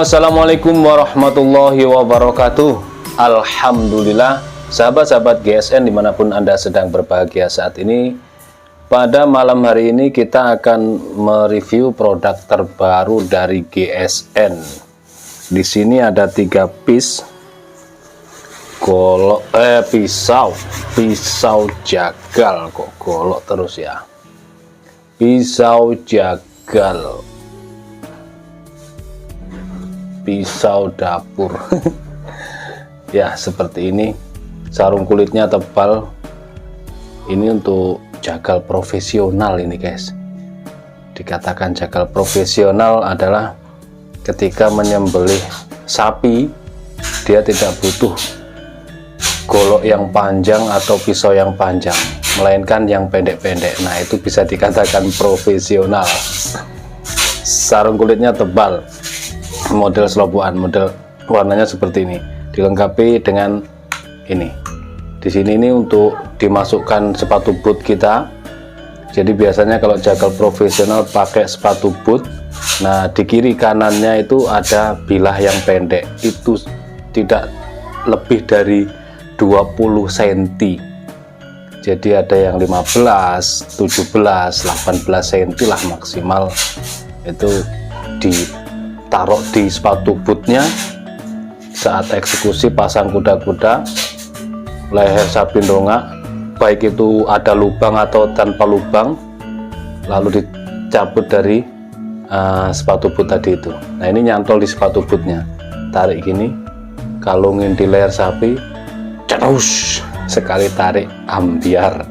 Assalamualaikum warahmatullahi wabarakatuh. Alhamdulillah, sahabat-sahabat GSN dimanapun Anda sedang berbahagia saat ini. Pada malam hari ini kita akan mereview produk terbaru dari GSN. Di sini ada 3 piece golok pisau jagal, kok golok terus ya. Pisau jagal, pisau dapur. Ya, seperti ini. Sarung kulitnya tebal. Ini untuk jagal profesional ini, guys. Dikatakan jagal profesional adalah ketika menyembelih sapi, dia tidak butuh golok yang panjang atau pisau yang panjang, melainkan yang pendek-pendek. Nah, itu bisa dikatakan profesional. Sarung kulitnya tebal, model selobokan, model warnanya seperti ini, dilengkapi dengan ini. Di sini ini untuk dimasukkan sepatu boot kita. Jadi biasanya kalau jagal profesional pakai sepatu boot. Nah, di kiri kanannya itu ada bilah yang pendek, itu tidak lebih dari 20 cm. Jadi ada yang 15, 17, 18 cm lah maksimal. Itu ditaruh di sepatu bootnya saat eksekusi pasang kuda-kuda, leher sapi ndongak, baik itu ada lubang atau tanpa lubang, lalu dicabut dari sepatu boot tadi itu. Nah, ini nyantol di sepatu bootnya, tarik gini, kalungin di leher sapi, terus sekali tarik ambiar.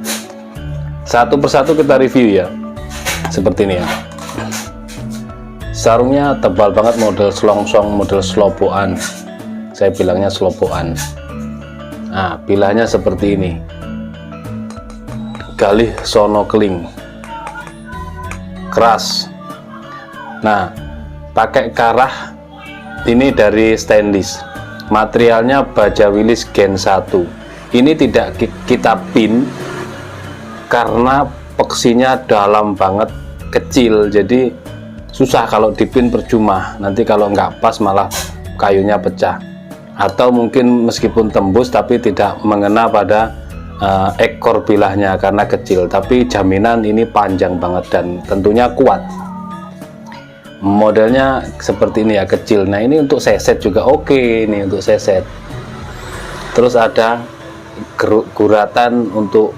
Satu persatu kita review ya, seperti ini ya. Sarungnya tebal banget, model selongsong, model selobokan, saya bilangnya selobokan. Nah, bilahnya seperti ini, galih sono keling, keras. Nah, pakai karah ini dari stainless, materialnya baja Willys Gen 1. Ini tidak kita pin karena peksinya dalam banget, kecil, jadi susah kalau dipin, percuma. Nanti kalau nggak pas malah kayunya pecah, atau mungkin meskipun tembus tapi tidak mengena pada ekor bilahnya karena kecil. Tapi jaminan ini panjang banget dan tentunya kuat. Modelnya seperti ini ya, kecil. Nah, ini untuk seset juga oke. Ini untuk seset. Terus ada guratan untuk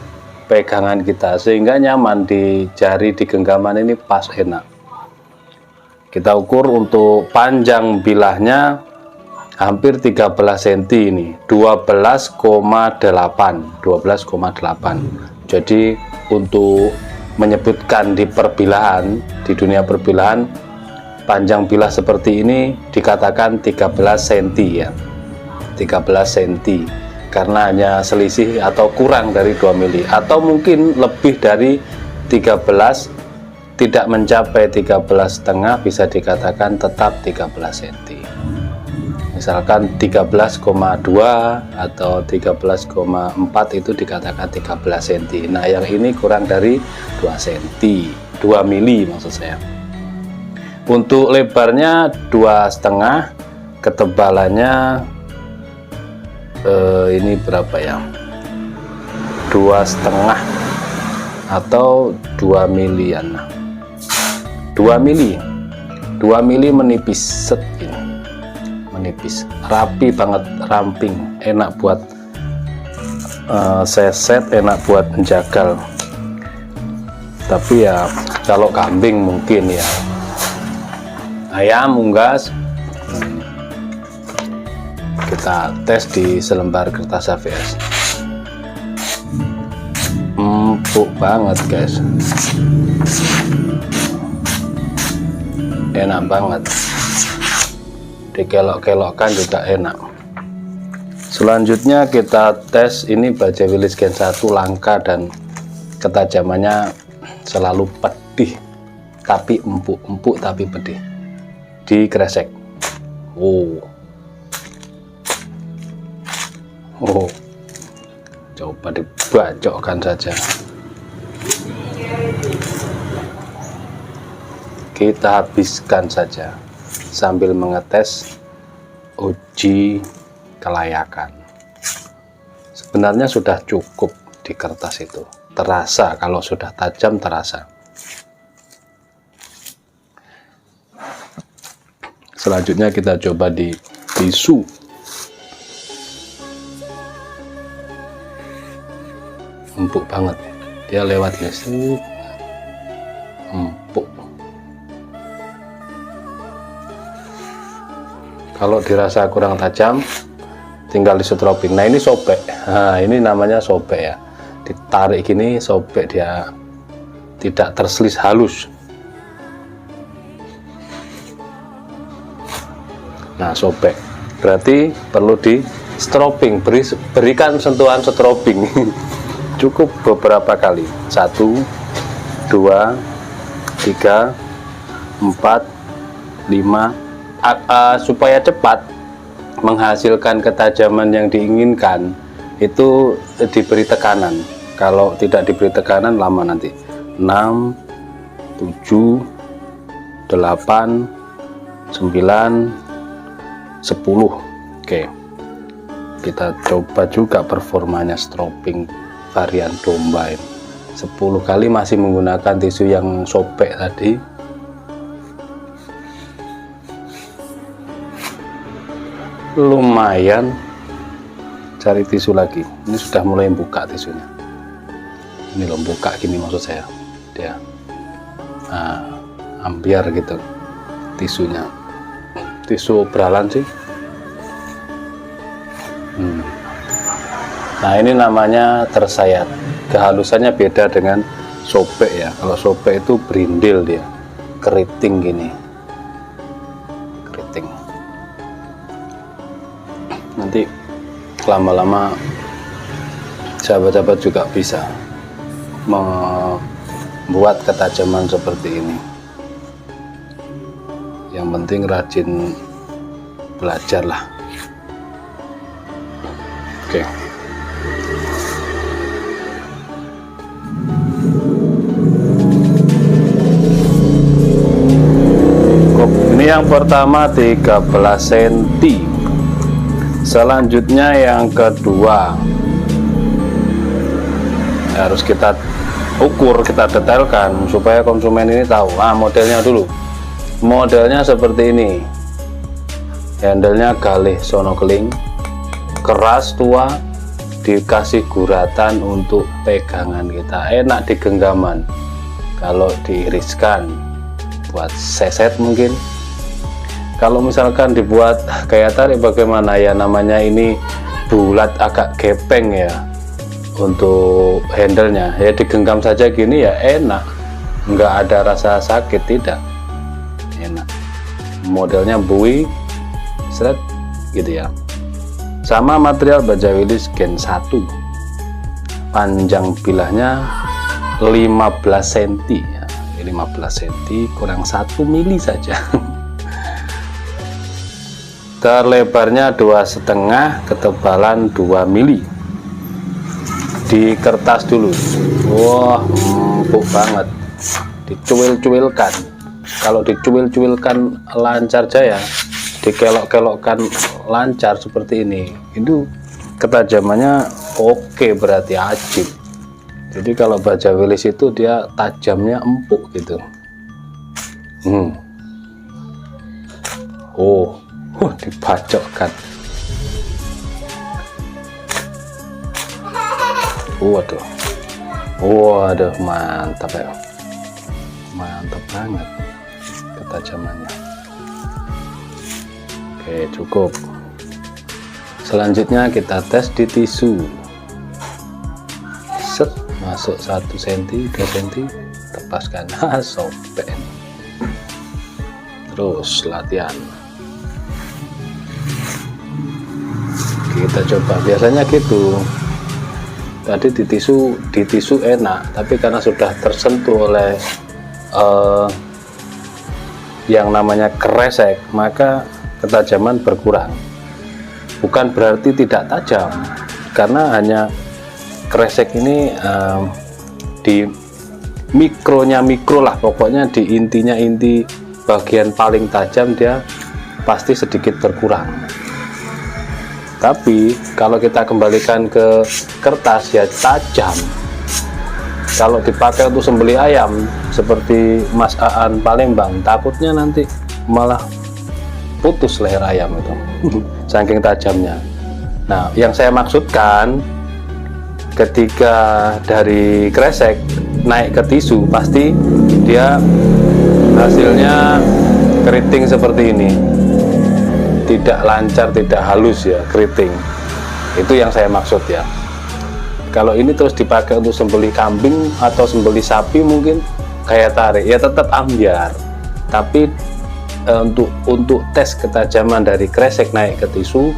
pegangan kita sehingga nyaman di jari, di genggaman ini pas, enak. Kita ukur untuk panjang bilahnya hampir 13 cm ini, 12,8. Jadi untuk menyebutkan di perbilahan, di dunia perbilahan, panjang bilah seperti ini dikatakan 13 cm ya, 13 cm, karena hanya selisih atau kurang dari 2 mili, atau mungkin lebih dari 13, tidak mencapai 13,5, bisa dikatakan tetap 13 cm. Misalkan 13,2 atau 13,4 itu dikatakan 13 cm. Nah, yang ini kurang dari 2 cm, 2 mili maksud saya. Untuk lebarnya 2,5, ketebalannya ini berapa ya, 2,5 atau 2 milian, 2 mili, 2 mili menipis, set ini menipis, rapi banget, ramping, enak buat seset, enak buat menjagal. Tapi ya kalau kambing mungkin ya, ayam unggas. Kita tes di selembar kertas ABS. Empuk banget, guys, enak banget, dikelok-kelokkan juga enak. Selanjutnya kita tes ini baja Willys Gen 1, langka dan ketajamannya selalu pedih, tapi empuk tapi pedih, dikresek. Coba dibacokkan saja. Kita habiskan saja. sambil mengetes uji kelayakan. Sebenarnya sudah cukup di kertas itu, terasa kalau sudah tajam, terasa. Selanjutnya kita coba di tisu. Empuk banget dia, lewat guys, empuk. Kalau dirasa kurang tajam, tinggal disetroping. Nah, ini sobek. Nah, ini namanya sobek ya. Ditarik gini, sobek, dia tidak terselis halus. Nah, sobek berarti perlu di stropping, berikan sentuhan stropping. Cukup beberapa kali, 1, 2, 3, 4, 5, supaya cepat menghasilkan ketajaman yang diinginkan. Itu diberi tekanan. Kalau tidak diberi tekanan, lama nanti. 6, 7, 8, 9, 10. Oke, kita coba juga performanya stropping varian domba ini. 10 kali masih menggunakan tisu yang sobek tadi. Lumayan. Cari tisu lagi. Ini sudah mulai buka tisunya. Ini loh, buka gini maksud saya. Dia ambiar gitu tisunya. Tisu obralan sih. Nah, ini namanya tersayat. Kehalusannya beda dengan sobek ya. Kalau sobek itu berindil, dia keriting gini, keriting. Nanti lama-lama sahabat-sahabat juga bisa membuat ketajaman seperti ini. Yang penting rajin belajar lah. Oke. Ini yang pertama 13 cm. Selanjutnya yang kedua, harus kita ukur, kita detailkan supaya konsumen ini tahu. Modelnya dulu. Modelnya seperti ini. Handlenya galih sono keling, keras tua, dikasih guratan untuk pegangan kita, enak di genggaman. Kalau diiriskan buat seset mungkin. Kalau misalkan dibuat kayak tarik bagaimana ya, namanya ini bulat agak gepeng ya untuk handlenya ya, digenggam saja gini ya enak, nggak ada rasa sakit, tidak, enak. Modelnya bui seret gitu ya. Sama material baja Willys Gen 1, panjang bilahnya 15 cm ya. 15 cm kurang 1 mili saja. Terlebarnya 2,5, ketebalan 2 mili. Di kertas dulu. Wah, empuk banget. Dicuil-cuilkan. Kalau dicuil-cuilkan lancar jaya, dikelok-kelokkan lancar seperti ini, itu ketajamannya oke, berarti ajib. Jadi kalau baja Willys itu dia tajamnya empuk gitu. Dibacokkan. Waduh, mantap ya, mantap banget ketajamannya. Oke, cukup. Selanjutnya kita tes di tisu. Set, masuk 1 cm, 2 cm, tepaskan. Sobek. Terus latihan. Kita coba, biasanya gitu. Tadi di tisu enak, tapi karena sudah tersentuh oleh yang namanya kresek, maka ketajaman berkurang. Bukan berarti tidak tajam, karena hanya kresek ini di mikronya mikro lah, pokoknya di inti bagian paling tajam dia pasti sedikit berkurang. Tapi kalau kita kembalikan ke kertas ya tajam. Kalau dipakai untuk sembelih ayam seperti Mas Aan Palembang, takutnya nanti malah putus leher ayam itu saking tajamnya. Nah, yang saya maksudkan ketika dari kresek naik ke tisu pasti dia hasilnya keriting seperti ini, tidak lancar, tidak halus ya, keriting. Itu yang saya maksud ya. Kalau ini terus dipakai untuk sembelih kambing atau sembelih sapi mungkin kayak tarik ya, tetap ambyar. Tapi untuk tes ketajaman dari kresek naik ke tisu,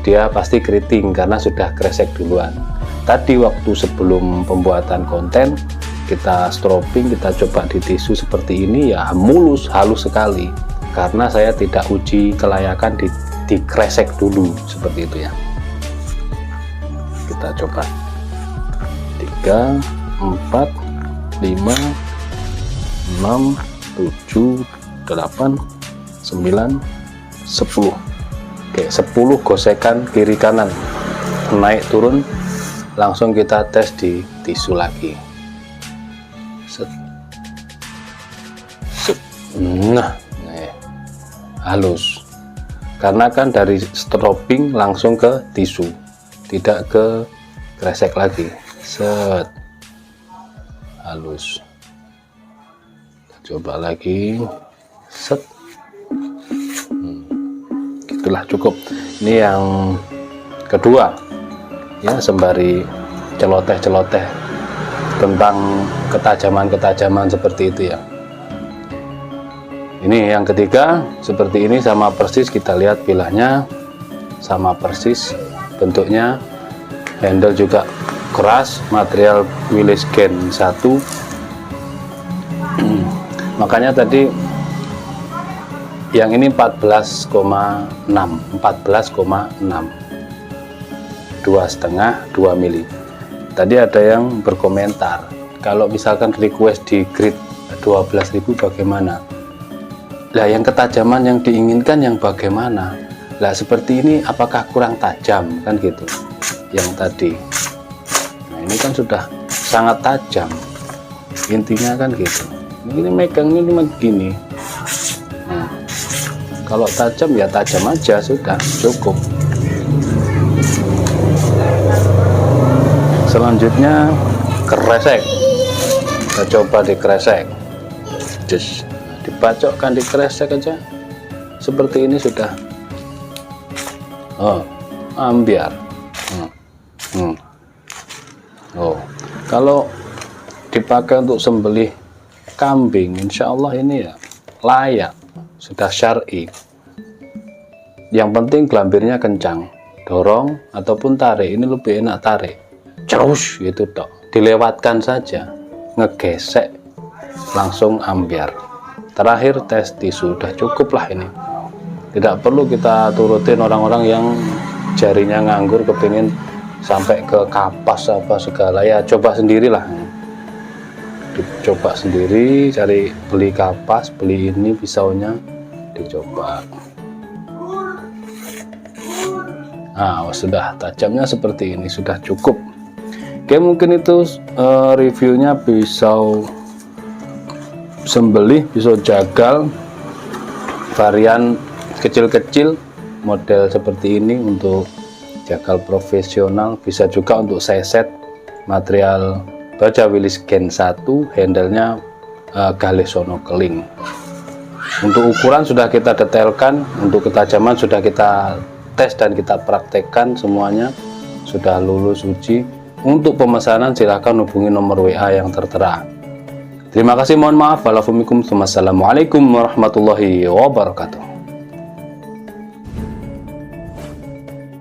dia pasti keriting karena sudah kresek duluan. Tadi waktu sebelum pembuatan konten kita strobing, kita coba di tisu seperti ini ya, mulus, halus sekali karena saya tidak uji kelayakan di kresek dulu seperti itu ya. Kita coba 3, 4, 5, 6, 7, 8, 9, 10. Oke, 10 gosekan kiri kanan naik turun, langsung kita tes di tisu lagi. Set. Set. Nah, halus karena kan dari strobing langsung ke tisu, tidak ke kresek lagi. Set, halus. Coba lagi. Set. Itulah cukup. Ini yang kedua ya, sembari celoteh-celoteh tentang ketajaman-ketajaman seperti itu ya. Ini yang ketiga, seperti ini sama persis, kita lihat bilahnya sama persis bentuknya, handle juga keras, material Willys Gen 1. Makanya tadi yang ini 14,6, 2,5 mili. Tadi ada yang berkomentar, kalau misalkan request di grade 12.000 bagaimana? Lah yang ketajaman yang diinginkan yang bagaimana? Lah seperti ini apakah kurang tajam kan gitu? Yang tadi. Nah, ini kan sudah sangat tajam. Intinya kan gitu. Ini megangnya cuma begini. Nah, kalau tajam ya tajam aja, sudah cukup. Selanjutnya kresek. Kita coba di kresek. Just dibacokkan di kresek aja seperti ini sudah. Oh, ambyar. Oh, kalau dipakai untuk sembelih kambing, insya Allah ini ya layak, sudah syar'i. Yang penting gelambirnya kencang, dorong ataupun tarik, ini lebih enak tarik, terus gitu tok, dilewatkan saja, ngegesek langsung ambyar. Terakhir tes tisu, sudah cukup lah ini, tidak perlu kita turutin orang-orang yang jarinya nganggur kepingin sampai ke kapas apa segala ya. Coba sendirilah, dicoba sendiri, cari beli kapas, beli ini pisaunya, dicoba. Nah, sudah tajamnya seperti ini, sudah cukup. Oke, mungkin itu reviewnya pisau sembelih, pisau jagal varian kecil-kecil model seperti ini untuk jagal profesional. Bisa juga untuk seset, material baja Willys Gen 1, handlenya Galesono keling. Untuk ukuran sudah kita detailkan, untuk ketajaman sudah kita tes dan kita praktekkan semuanya, sudah lulus uji. Untuk pemesanan silahkan hubungi nomor WA yang tertera. Terima kasih, mohon maaf. Wassalamualaikum warahmatullahi wabarakatuh.